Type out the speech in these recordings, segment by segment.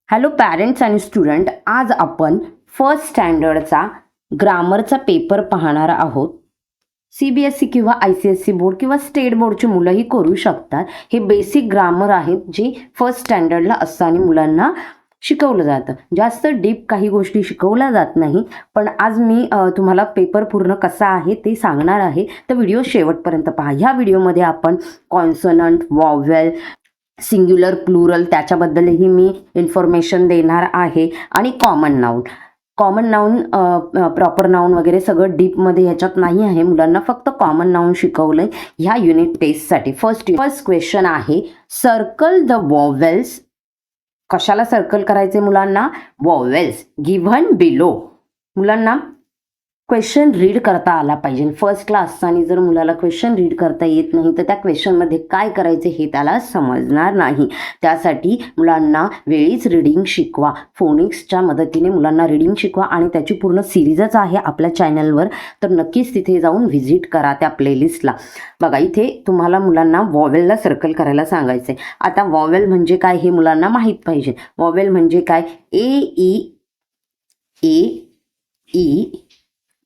Hello parents आणि student, आज आपण फर्स्ट स्टँडर्डचा ग्रामरचा पेपर पाहणार आहोत. CBSE किंवा ICSE बोर्ड किंवा स्टेट बोर्डची मुलंही करू शकतात. हे बेसिक ग्रामर आहेत जे फर्स्ट स्टँडर्डला असताना मुलांना शिकवलं जातं. जास्त डीप काही गोष्टी शिकवल्या जात नाही, पण आज मी तुम्हाला पेपर पूर्ण कसा आहे ते सांगणार आहे. तर व्हिडिओ शेवटपर्यंत पहा. ह्या व्हिडिओमध्ये आपण कॉन्सोनंट, वॉवेल, सिंग्युलर, प्लुरल त्याच्याबद्दलही मी इन्फॉर्मेशन देणार आहे. आणि कॉमन नाऊन प्रॉपर नाऊन वगैरे सगळं डीपमध्ये ह्याच्यात नाही आहे. मुलांना फक्त कॉमन नाऊन शिकवलंय ह्या युनिट टेस्टसाठी. फर्स्ट क्वेश्चन आहे, सर्कल द वॉवेल्स. कशाला सर्कल करायचे मुलांना? Vowels given below. मुलांना क्वेश्चन रीड करता आला पाहिजे. फर्स्ट क्लास असताना जर मुलाला क्वेश्चन रीड करता येत नाही तर त्या क्वेश्चनमध्ये काय करायचे हे त्याला समजणार नाही. त्यासाठी मुलांना वेळीच रीडिंग शिकवा. फोनिक्सच्या मदतीने मुलांना रीडिंग शिकवा आणि त्याची पूर्ण सिरीजच आहे आपल्या चॅनलवर, तर नक्कीच तिथे जाऊन व्हिजिट करा त्या प्लेलिस्टला. बघा, इथे तुम्हाला मुलांना वॉवेलला सर्कल करायला सांगायचे. आता वॉवेल म्हणजे काय हे मुलांना माहीत पाहिजे. वॉवेल म्हणजे काय? A E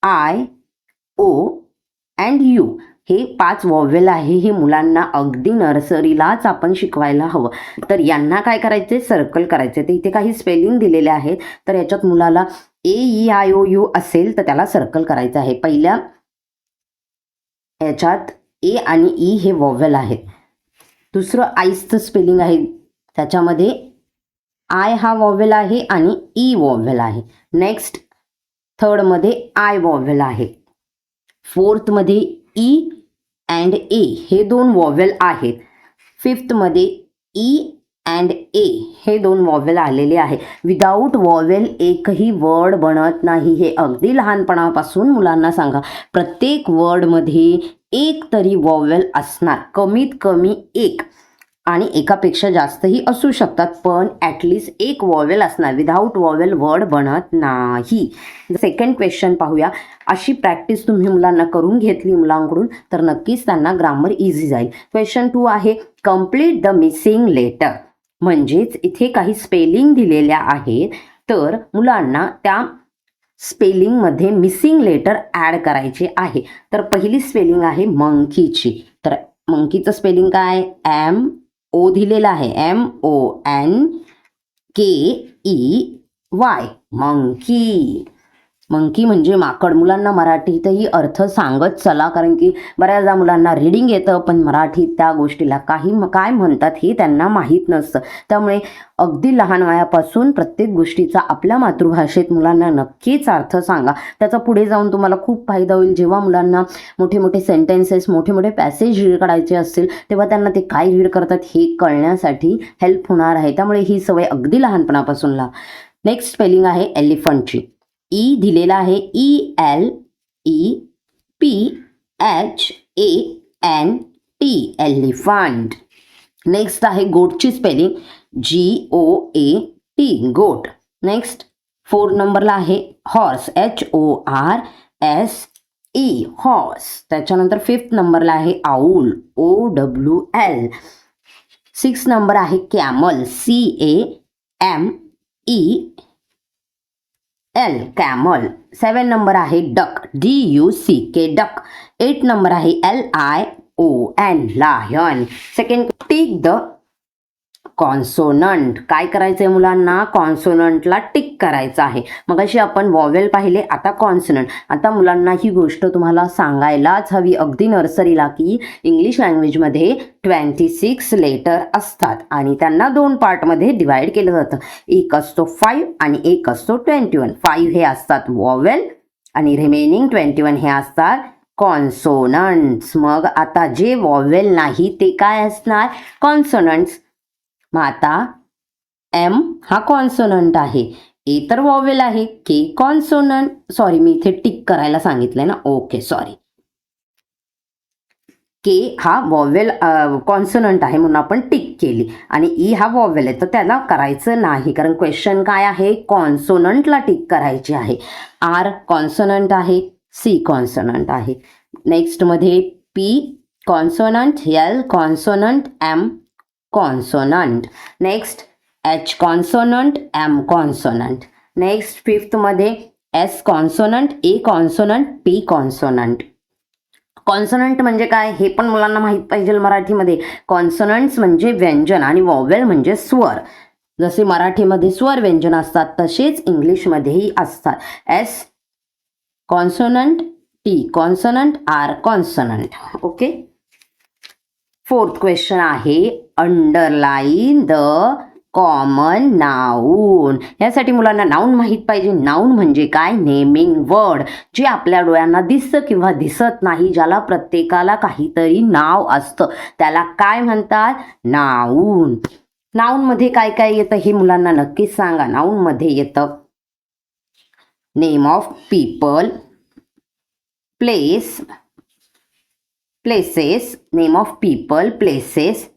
I, O and U हे 5 वॉवेल आहे. हे मुलांना अगदी नर्सरीलाच आपण शिकवायला हवं. तर यांना काय करायचे? सर्कल करायचे. तर इथे काही स्पेलिंग दिलेले आहेत, तर याच्यात मुलाला AEIOU असेल तर त्याला सर्कल करायचं आहे. पहिल्या याच्यात ए आणि ई हे वॉवेल आहेत. दुसरं आईचं स्पेलिंग आहे, त्याच्यामध्ये आय हा वॉवेल आहे आणि ई वॉवेल आहे. नेक्स्ट थर्डमध्ये आय वॉवेल आहे. फोर्थमध्ये ई अँड ए हे 2 वॉवेल आहेत. फिफ्थमध्ये ई अँड ए हे 2 वॉवेल आलेले आहे. विदाऊट वॉवेल एकही वर्ड बनत नाही. हे अगदी लहानपणापासून मुलांना सांगा. प्रत्येक वर्डमध्ये एक तरी वॉवेल असणार, कमीत कमी एक, आणि एकापेक्षा जास्तही असू शकतात, पण ॲटलिस्ट एक वॉवेल असणार. विदाऊट वॉवेल वर्ड बनत नाही. सेकंड क्वेश्चन पाहूया. अशी प्रॅक्टिस तुम्ही मुलांना करून घेतली मुलांकडून तर नक्कीच त्यांना ग्रामर इझी जाईल. क्वेश्चन 2 आहे, कम्प्लीट द मिसिंग लेटर. म्हणजेच इथे काही स्पेलिंग दिलेल्या आहेत, तर मुलांना त्या स्पेलिंगमध्ये मिसिंग लेटर ॲड करायचे आहे. तर पहिली स्पेलिंग आहे मंकीची. तर मंकीचं स्पेलिंग काय? MO दिलेला आहे, MONKEY, मंकी. मंकी म्हणजे माकड. मुलांना मराठीतही अर्थ सांगत चला, कारण की बऱ्याचदा मुलांना रीडिंग येतं पण मराठीत त्या गोष्टीला काय म्हणतात हे त्यांना माहीत नसतं. त्यामुळे अगदी लहान वयापासून प्रत्येक गोष्टीचा आपल्या मातृभाषेत मुलांना नक्कीच अर्थ सांगा. त्याचा पुढे जाऊन तुम्हाला खूप फायदा होईल. जेव्हा मुलांना मोठे मोठे सेंटेन्सेस, मोठे मोठे पॅसेज रीड करायचे असतील तेव्हा त्यांना ते काय रीड करतात हे कळण्यासाठी हेल्प होणार आहे. त्यामुळे ही सवय अगदी लहानपणापासून लावा. नेक्स्ट स्पेलिंग आहे एलिफंटची. ई दिलेला आहे, ELEPHANT, एलिफंट. नेक्स्ट आहे गोटची स्पेलिंग GOAT, गोट. नेक्स्ट 4 नंबरला आहे हॉर्स, HORSE, हॉर्स. त्याच्यानंतर 5th नंबरला आहे आऊल, OWL. 6 नंबर आहे कॅमल, CAMEL, कॅमल. 7 नंबर आहे डक, DUCK, डक. 8 नंबर आहे LION, lion. Second, tick the consonant. काय करायचंय मुलांना? कॉन्सोनंटला टिक करायचं आहे. मग अशी आपण वॉवेल पाहिले, आता कॉन्सोनंट. आता मुलांना ही गोष्ट तुम्हाला सांगायलाच हवी अगदी नर्सरीला, की इंग्लिश लँग्वेजमध्ये 26 लेटर असतात आणि त्यांना 2 पार्टमध्ये डिवाइड केलं जातं. एक असतो 5 आणि एक असतो 21. 5 हे असतात वॉवेल आणि रिमेनिंग 21 हे असतात कॉन्सोनंट्स. मग आता जे वॉवेल नाही ते काय असणार? कॉन्सोनंट्स. मग आता M हा कॉन्सोनंट आहे, ए तर वॉवेल आहे, K कॉन्सोनंट. सॉरी, मी इथे टिक करायला सांगितलंय ना, ओके सॉरी. K हा वॉवेल कॉन्सोनंट आहे म्हणून आपण टिक केली, आणि E हा वॉवेल आहे तर त्याला करायचं नाही, कारण क्वेश्चन काय आहे? कॉन्सोनंटला टिक करायची आहे. R कॉन्सोनंट आहे, C कॉन्सोनंट आहे. नेक्स्टमध्ये P consonant, L consonant, M consonant. Next H consonant, M consonant. Next फिफ्थमध्ये S consonant, A consonant, P consonant. Consonant म्हणजे काय हे पण मुलांना माहीत पाहिजे मराठीमध्ये. कॉन्सोनंट्स म्हणजे व्यंजन आणि वॉवेल म्हणजे स्वर. जसे मराठीमध्ये स्वर व्यंजन असतात तसेच इंग्लिशमध्येही असतात. S consonant, T consonant, R consonant. Okay. Fourth question आहे अंडरलाईन द कॉमन नाऊन. यासाठी मुलांना नाऊन माहीत पाहिजे. नाऊन म्हणजे काय? नेमिंग वर्ड, जे आपल्या डोळ्यांना दिसतं किंवा दिसत नाही, ज्याला प्रत्येकाला काहीतरी नाव असतं, त्याला काय म्हणतात? नाऊन. नाऊनमध्ये काय काय येतं हे मुलांना नक्कीच सांगा. नाऊनमध्ये येतं name of people, place, places, name of people, places,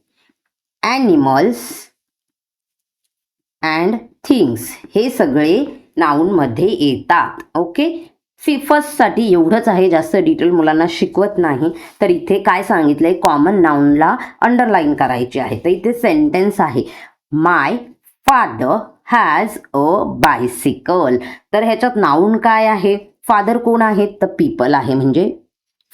animals and things. हे सगळे नाऊनमध्ये येतात. ओके. फर्स्टसाठी एवढंच आहे, जास्त डिटेल मुलांना शिकवत नाही. तर इथे काय सांगितलंय? कॉमन नाऊनला अंडरलाईन करायची आहे. तर इथे सेंटेन्स आहे माय फादर हॅज अ बायसिकल. तर ह्याच्यात नाऊन काय आहे? फादर कोण आहेत? तर पीपल आहे, म्हणजे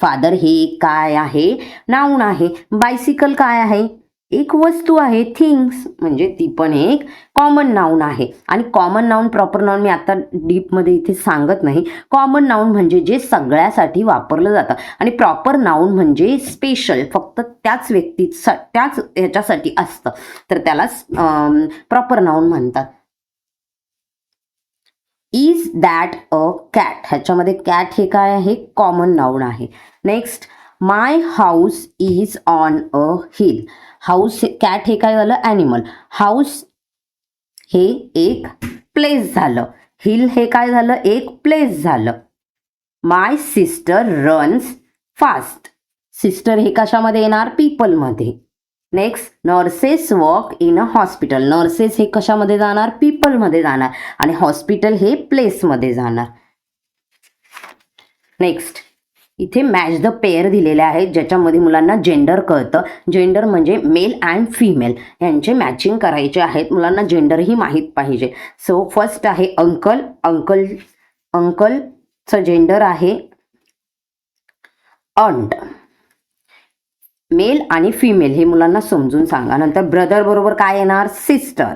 फादर हे काय आहे? नाऊन आहे. बायसिकल काय आहे? एक वस्तू आहे. थिंग्स म्हणजे ती पण एक कॉमन नाऊन आहे. आणि कॉमन नाऊन, प्रॉपर नाऊन मी आता डीपमध्ये इथे सांगत नाही. कॉमन नाऊन म्हणजे जे सगळ्यासाठी वापरलं जातं आणि प्रॉपर नाऊन म्हणजे स्पेशल, फक्त त्याच त्याच ह्याच्यासाठी असतं, तर त्याला प्रॉपर नाऊन म्हणतात. Is that a cat. ह्याच्यामध्ये कॅट हे काय आहे? कॉमन नाऊन आहे. Next my house is on a hill. House, cat हे काय झालं? ॲनिमल. हाऊस हे एक प्लेस झालं. हिल हे काय झालं? एक प्लेस झालं. My sister runs fast. Sister हे कशामध्ये येणार? पीपलमध्ये. Next nurses work in a hospital. Nurses हे कशामध्ये जाणार? पीपलमध्ये जाणार. आणि हॉस्पिटल हे प्लेसमध्ये जाणार. नेक्स्ट इथे मॅच द पेअर दिलेले आहेत, ज्याच्यामध्ये मुलांना जेंडर कळतं. जेंडर म्हणजे मेल अँड फिमेल यांचे मॅचिंग करायचे आहेत. मुलांना जेंडरही माहीत पाहिजे. सो फर्स्ट आहे अंकल. अंकलचं जेंडर आहे अंट. मेल आणि फिमेल हे मुलांना समजून सांगा. नंतर ब्रदर बरोबर काय येणार? सिस्टर.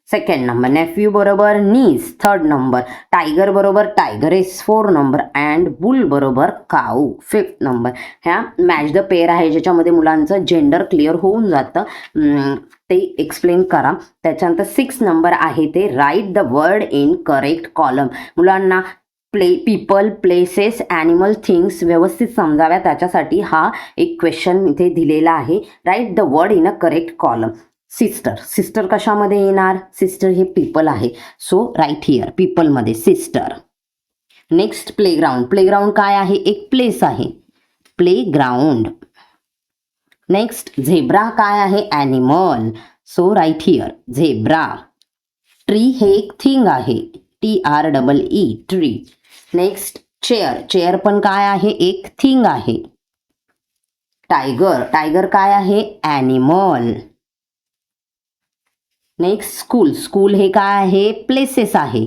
Second number. नेफ्यू बरोबर नीस. Third number. टायगर बरोबर टायगरेस. 4 नंबर. अँड बुल बरोबर काऊ. 5th number. ह्या मॅच द पेअर आहे, ज्याच्यामध्ये मुलांचं जेंडर क्लिअर होऊन जातं. ते एक्सप्लेन करा. त्याच्यानंतर 6 नंबर आहे ते write the word in correct column. मुलांना पीपल, प्लेसेस, ॲनिमल, थिंग्स व्यवस्थित समजाव्या, त्याच्यासाठी हा एक क्वेश्चन इथे दिलेला आहे. Write the word in a correct column. Sister. Sister कशामध्ये येणार? सिस्टर हे पीपल आहे. सो राईट हिअर पीपलमध्ये सिस्टर. Next playground. प्लेग्राऊंड काय आहे? एक प्लेस आहे. प्लेग्राऊंड. नेक्स्ट झेब्रा काय आहे? Animal. So write here zebra. Tree हे एक थिंग आहे. TREE tree. Next chair. Chair पण काय आहे? एक थिंग आहे. टायगर. टायगर काय आहे? ॲनिमल. Next school. स्कूल हे काय आहे? प्लेसेस आहे.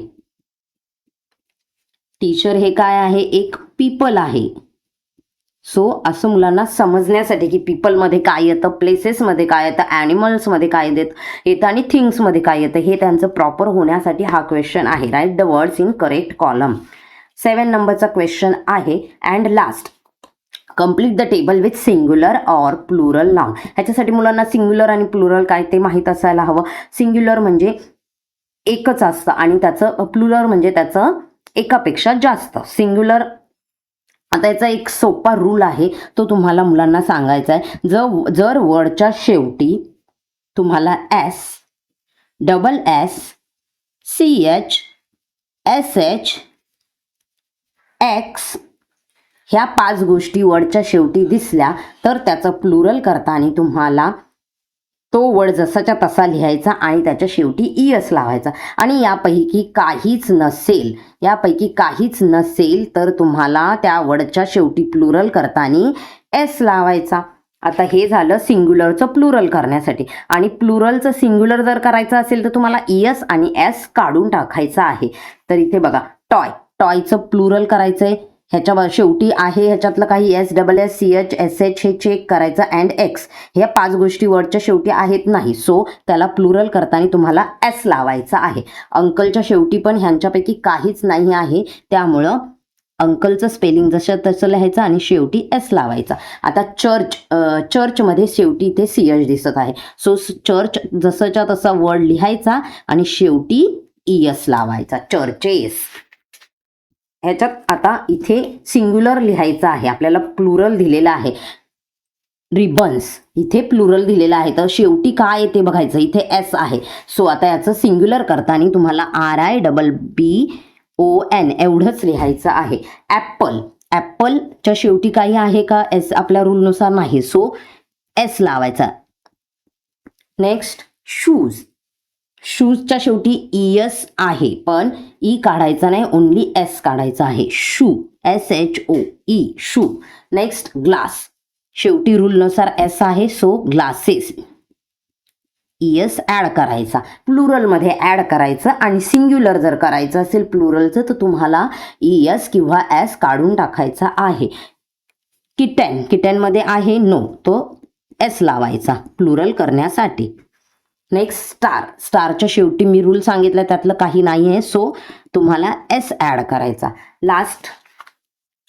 टीचर हे काय आहे? एक पीपल आहे. सो असं मुलांना समजण्यासाठी की पीपलमध्ये काय येतं, प्लेसेसमध्ये काय येतं, ॲनिमल्समध्ये काय येतं आणि थिंग्समध्ये काय येतं, हे त्यांचं प्रॉपर होण्यासाठी हा क्वेश्चन आहे. Write the words in correct column. 7 नंबरचा क्वेश्चन आहे and last complete the table with singular or plural noun. ह्याच्यासाठी मुलांना सिंग्युलर आणि प्लुरल काय ते माहीत असायला हवं. सिंग्युलर म्हणजे एकच असतं आणि त्याचं प्लुरल म्हणजे त्याचं एकापेक्षा जास्त. सिंग्युलर, आता याचा एक सोपा रूल आहे, तो तुम्हाला मुलांना सांगायचा आहे. जर वर्डच्या शेवटी तुम्हाला S, SS, CH, SH, X ह्या 5 गोष्टी वर्डच्या शेवटी दिसल्या तर त्याचं प्लुरल करताना तुम्हाला तो वर्ड जसाच्या तसा लिहायचा आणि त्याच्या शेवटी ES लावायचा. आणि यापैकी काहीच नसेल तर तुम्हाला त्या वर्डच्या शेवटी प्लुरल करताना S लावायचा. आता हे झालं सिंग्युलरचं प्लुरल करण्यासाठी. आणि प्लुरलचं सिंग्युलर जर करायचं असेल तर तुम्हाला ES आणि S काढून टाकायचं आहे. तर इथे बघा टॉय, टॉयचं प्लुरल करायचं आहे. ह्याच्या शेवटी आहे ह्याच्यातलं काही SSS CH SH हे चेक करायचं. अँड X ह्या 5 गोष्टी वर्डच्या शेवटी आहेत नाही, सो त्याला प्लुरल करताना तुम्हाला S लावायचा आहे. अंकलच्या शेवटी पण ह्यांच्यापैकी काहीच नाही आहे, त्यामुळं अंकलचं स्पेलिंग जसं तसं लिहायचं आणि शेवटी S लावायचा. आता चर्चमध्ये शेवटी इथे CH दिसत आहे, सो चर्च जसंच्या तसा वर्ड लिहायचा आणि शेवटी ES लावायचा, चर्चेस. ह्याच्यात आता इथे सिंग्युलर लिहायचं आहे, आपल्याला प्लुरल दिलेलं आहे. रिबन्स इथे प्लुरल दिलेलं आहे, तर शेवटी काय येते बघायचं. इथे S आहे, सो आता याचं सिंग्युलर करताना तुम्हाला RIBBON एवढंच लिहायचं आहे. ॲपल, ॲपलच्या शेवटी काही आहे का S आपल्या रूलनुसार नाही, सो S लावायचा. नेक्स्ट शूज, शूजच्या शेवटी ES आहे पण E काढायचा नाही, ओन्ली S काढायचा आहे. Shoe SHOE shoe. Next glass, शेवटी रूलनुसार S आहे, सो ग्लासेस ES ॲड करायचा. प्लुरलमध्ये ॲड करायचं आणि सिंग्युलर जर करायचं असेल प्लुरलचं तर तुम्हाला ES किंवा S काढून टाकायचा आहे. किटेन, किटेनमध्ये आहे नो, तो S लावायचा प्लुरल करण्यासाठी. नेक्स्ट स्टार, स्टारच्या शेवटी मी रूल सांगितलं त्यातलं काही नाही आहे, सो तुम्हाला S ॲड करायचा. लास्ट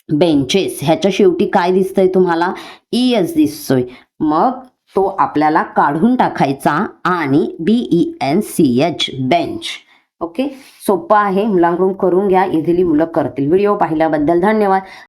बेंचेस, ह्याच्या शेवटी काय दिसतंय तुम्हाला ES दिसतोय, मग तो आपल्याला काढून टाकायचा आणि BENCH बेंच. ओके, सोपं आहे, मुलांकडून करून घ्या, इझिली मुलं करतील. व्हिडिओ पाहिल्याबद्दल धन्यवाद.